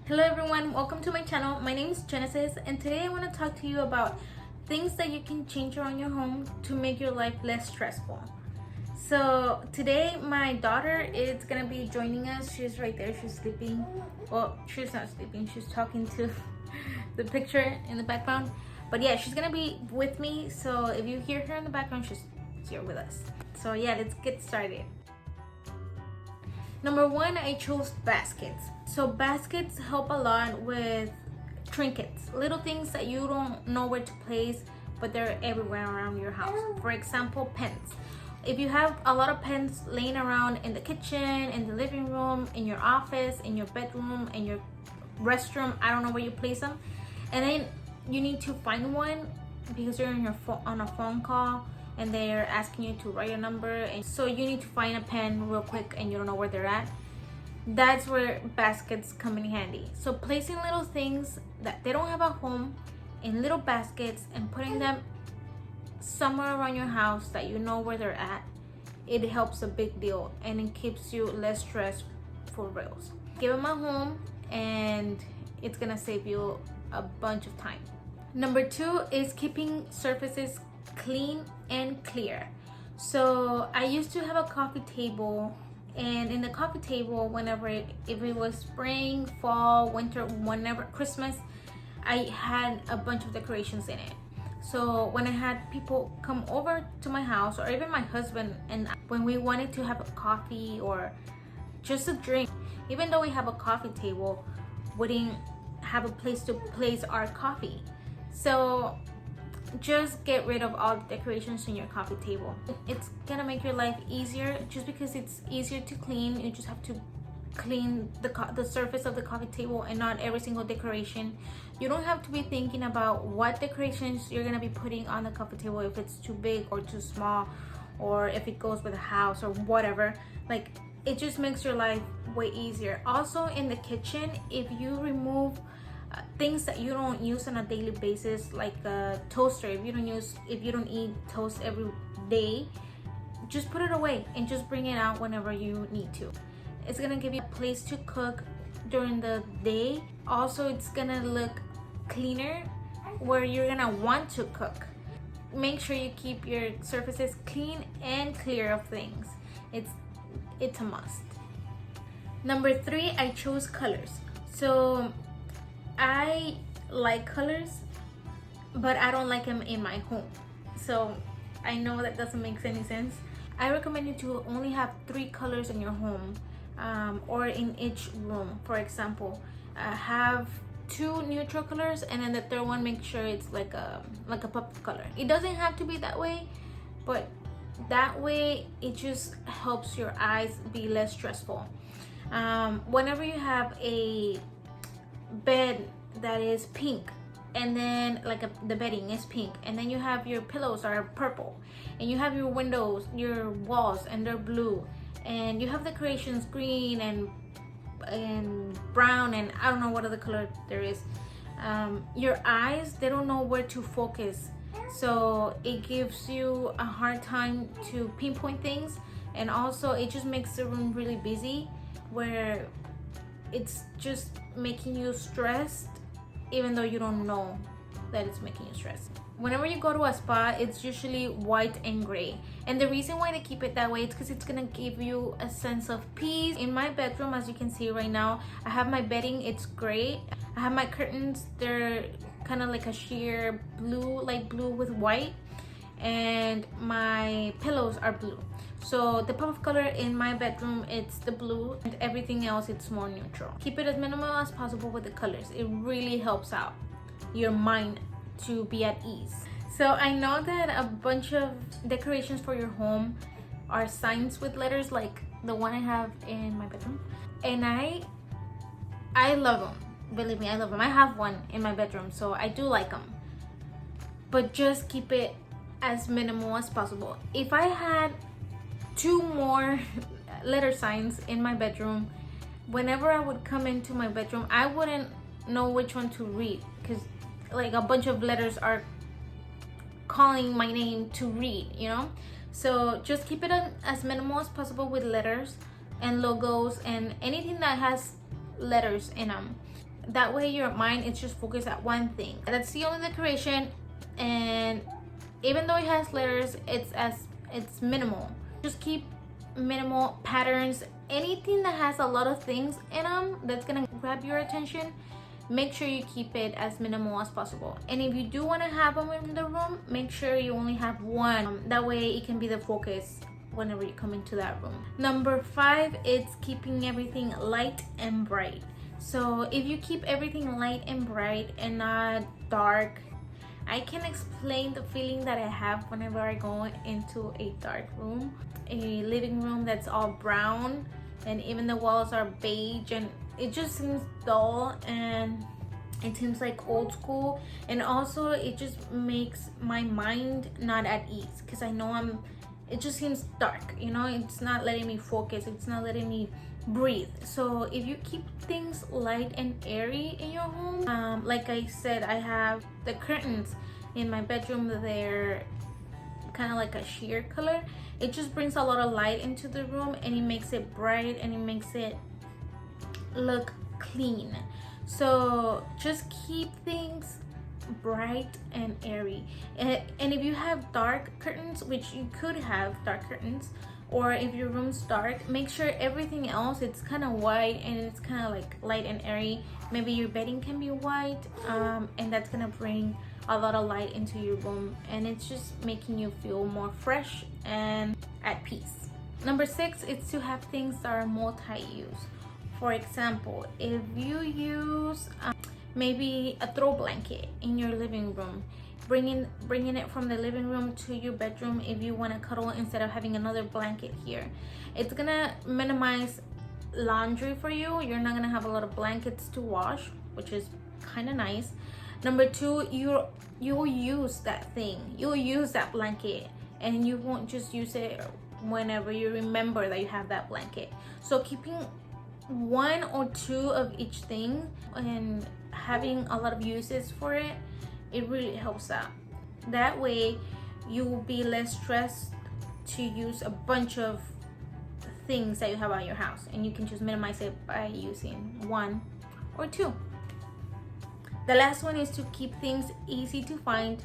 Hello everyone, welcome to my channel. My name is Genesis and today I want to talk to you about things that you can change around your home to make your life less stressful. So today my daughter is gonna be joining us. She's right there, she's sleeping. Well, she's not sleeping, she's talking to the picture in the background. But yeah, she's gonna be with me, so if you hear her in the background, she's here with us. So yeah, let's get started. Number one, I chose baskets. So baskets help a lot with trinkets, little things that you don't know where to place, but they're everywhere around your house. For example, pens. If you have a lot of pens laying around in the kitchen, in the living room, in your office, in your bedroom, in your restroom, I don't know where you place them, and then you need to find one because you're on a phone call and they're asking you to write a number, and so you need to find a pen real quick and you don't know where they're at. That's where baskets come in handy. So placing little things that they don't have at home in little baskets and putting them somewhere around your house that you know where they're at, it helps a big deal and it keeps you less stressed for reals. Give them a home and it's gonna save you a bunch of time. Number two is keeping surfaces clean and clear. So I used to have a coffee table, and in the coffee table, if it was spring, fall, winter, whenever, Christmas, I had a bunch of decorations in it. So when I had people come over to my house, or even my husband, and when we wanted to have a coffee or just a drink, even though we have a coffee table, we didn't have a place to place our coffee. So just get rid of all the decorations in your coffee table. It's gonna make your life easier. Just because it's easier to clean, you just have to clean the surface of the coffee table and not every single decoration. You don't have to be thinking about what decorations you're gonna be putting on the coffee table, if it's too big or too small, or if it goes with a house or whatever. Like, it just makes your life way easier. Also in the kitchen, if you remove things that you don't use on a daily basis, like a toaster, if you don't eat toast every day, just put it away and just bring it out whenever you need to. It's gonna give you a place to cook during the day. Also, it's gonna look cleaner where you're gonna want to cook. Make sure you keep your surfaces clean and clear of things. It's a must. Number three, I chose colors. So I like colors, but I don't like them in my home. So I know that doesn't make any sense. I recommend you to only have 3 colors in your home, or in each room. For example, have 2 neutral colors, and then the third one, make sure it's like a pop color. It doesn't have to be that way, but that way it just helps your eyes be less stressful. Whenever you have a bed that is pink, and then the bedding is pink, and then you have your pillows are purple, and you have your windows, your walls, and they're blue, and you have decorations green and brown, and I don't know what other color there is, your eyes, they don't know where to focus, so it gives you a hard time to pinpoint things. And also it just makes the room really busy, where it's just making you stressed even though you don't know that it's making you stressed. Whenever you go to a spa, it's usually white and gray, and the reason why they keep it that way is because it's gonna give you a sense of peace. In my bedroom, as you can see right now, I have my bedding, it's gray. I have my curtains, they're kind of like a sheer blue, light blue with white, and my pillows are blue. So the pop of color in my bedroom, it's the blue, and everything else, it's more neutral. Keep it as minimal as possible with the colors. It really helps out your mind to be at ease. So I know that a bunch of decorations for your home are signs with letters, like the one I have in my bedroom, and I love them. Believe me, I love them. I have one in my bedroom, so I do like them, but just keep it as minimal as possible. If I had 2 more letter signs in my bedroom, whenever I would come into my bedroom, I wouldn't know which one to read, because like a bunch of letters are calling my name to read, you know. So just keep it as minimal as possible with letters and logos and anything that has letters in them. That way your mind is just focused at one thing. That's the only decoration, and even though it has letters, it's minimal. Just keep minimal patterns. Anything that has a lot of things in them that's gonna grab your attention, make sure you keep it as minimal as possible. And if you do want to have them in the room, make sure you only have one. That way it can be the focus whenever you come into that room. Number 5, it's keeping everything light and bright. So if you keep everything light and bright and not dark, I can explain the feeling that I have whenever I go into a dark room, a living room that's all brown, and even the walls are beige, and it just seems dull and it seems like old school. And also it just makes my mind not at ease, because I know it just seems dark, you know. It's not letting me focus, it's not letting me breathe. So if you keep things light and airy in your home, like I said, I have the curtains in my bedroom, they're kind of like a sheer color. It just brings a lot of light into the room, and it makes it bright, and it makes it look clean. So just keep things bright and airy. And if you have dark curtains, which you could have dark curtains, or if your room's dark, make sure everything else it's kind of white and it's kind of like light and airy. Maybe your bedding can be white, and that's gonna bring a lot of light into your room, and it's just making you feel more fresh and at peace. Number 6 is to have things that are multi-use. For example, if you use maybe a throw blanket in your living room, bringing it from the living room to your bedroom if you want to cuddle instead of having another blanket here, it's gonna minimize laundry for you. You're not gonna have a lot of blankets to wash, which is kind of nice. Number 2, you'll use that thing, you'll use that blanket, and you won't just use it whenever you remember that you have that blanket. So keeping 1 or 2 of each thing and having a lot of uses for it, it really helps out. That way you will be less stressed to use a bunch of things that you have at your house, and you can just minimize it by using 1 or 2. The last one is to keep things easy to find.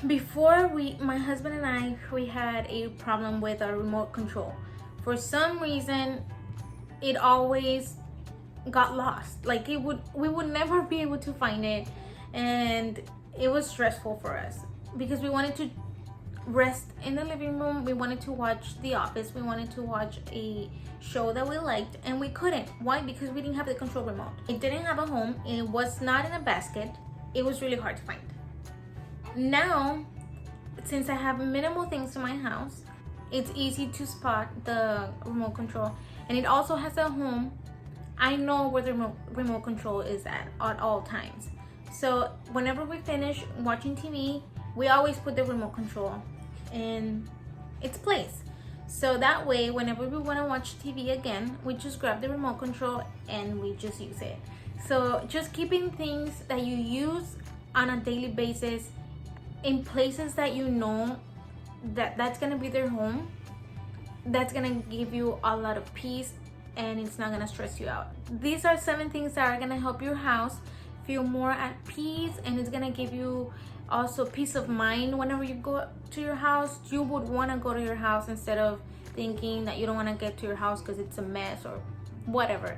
Before, my husband and I, we had a problem with our remote control. For some reason, it always got lost. Like we would never be able to find it, and it was stressful for us because we wanted to rest in the living room, we wanted to watch The Office, we wanted to watch a show that we liked, and we couldn't. Why? Because we didn't have the control remote. It didn't have a home, it was not in a basket, it was really hard to find. Now, since I have minimal things in my house, it's easy to spot the remote control, and it also has a home. I know where the remote control is at all times. So whenever we finish watching TV, we always put the remote control in its place. So that way, whenever we want to watch TV again, we just grab the remote control and we just use it. So just keeping things that you use on a daily basis in places that you know that's gonna be their home, that's gonna give you a lot of peace, and it's not gonna stress you out. These are 7 things that are gonna help your house feel more at peace, and it's gonna give you also peace of mind whenever you go to your house. You would want to go to your house instead of thinking that you don't want to get to your house because it's a mess or whatever.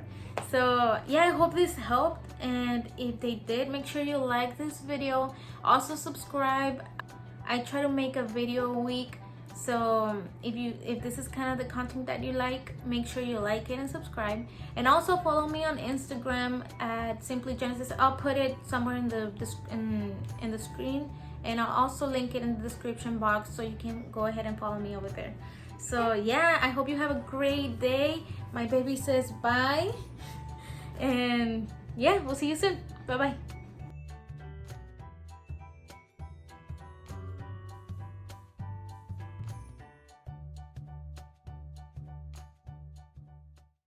So yeah, I hope this helped, and if they did, make sure you like this video. Also subscribe. I try to make a video a week, so if this is kind of the content that you like, make sure you like it and subscribe. And also follow me on Instagram at Simply Genesis. I'll put it somewhere in the screen, and I'll also link it in the description box, so you can go ahead and follow me over there. So yeah, I hope you have a great day. My baby says bye, and yeah, we'll see you soon. Bye bye.